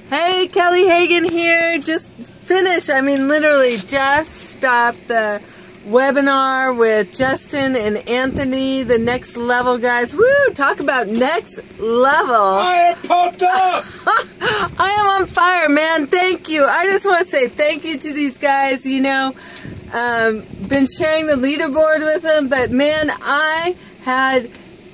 Hey, Kelly Hagan here. Just finished, literally just stopped the webinar with Justin and Anthony, the Next Level guys. Woo! Talk about next level. I am pumped up. I am on fire, man. Thank you. I just want to say thank you to these guys. You know, been sharing the leaderboard with them, but man, I had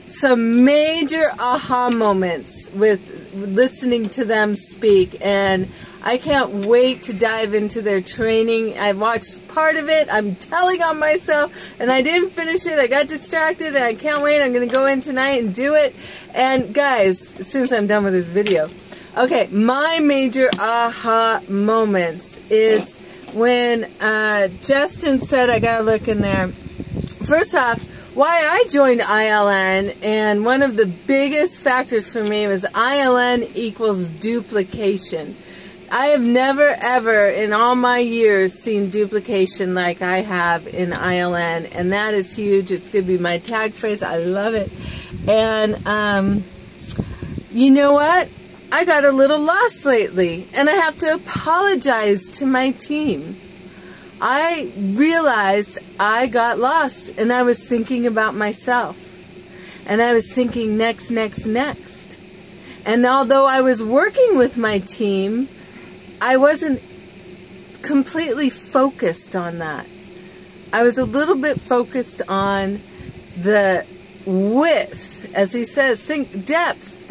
some major aha moments with listening to them speak, and I can't wait to dive into their training. I watched part of it. I'm telling on myself, and I didn't finish it. I got distracted, and I can't wait. I'm going to go in tonight and do it. And guys, as soon as I'm done with this video, okay, my major aha moments is when Justin said, I got to look in there. First off, why I joined ILN, and one of the biggest factors for me was ILN equals duplication. I have never ever in all my years seen duplication like I have in ILN, and that is huge. It's going to be my tag phrase. I love it. And you know what? I got a little lost lately, and I have to apologize to my team. I realized I got lost, and I was thinking about myself, and I was thinking next. And although I was working with my team, I wasn't completely focused on that. I was a little bit focused on the width, as he says, think depth,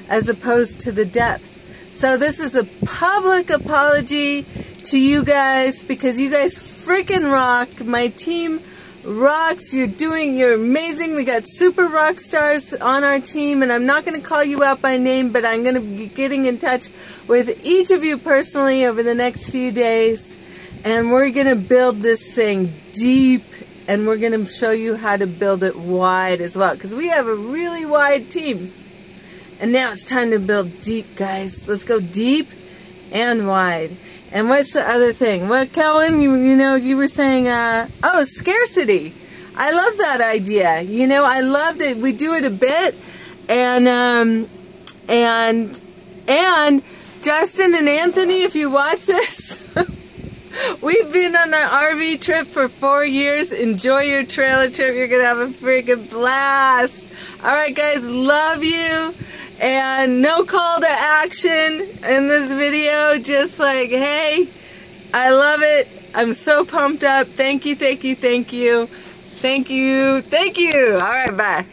as opposed to the depth. So this is a public apology to you guys, because you guys freaking rock. My team rocks. You're amazing. We got super rock stars on our team, and I'm not going to call you out by name, but I'm going to be getting in touch with each of you personally over the next few days, and we're going to build this thing deep, and we're going to show you how to build it wide as well, because we have a really wide team. And now it's time to build deep, guys. Let's go deep and wide. And what's the other thing? Well, Kelvin, you were saying, oh, scarcity. I love that idea. You know, I loved it. We do it a bit, and Justin and Anthony, if you watch this, we've been on an RV trip for 4 years. Enjoy your trailer trip. You're gonna have a freaking blast. All right, guys, love you. And no call to action in this video, just like, hey, I love it. I'm so pumped up. Thank you. All right, bye.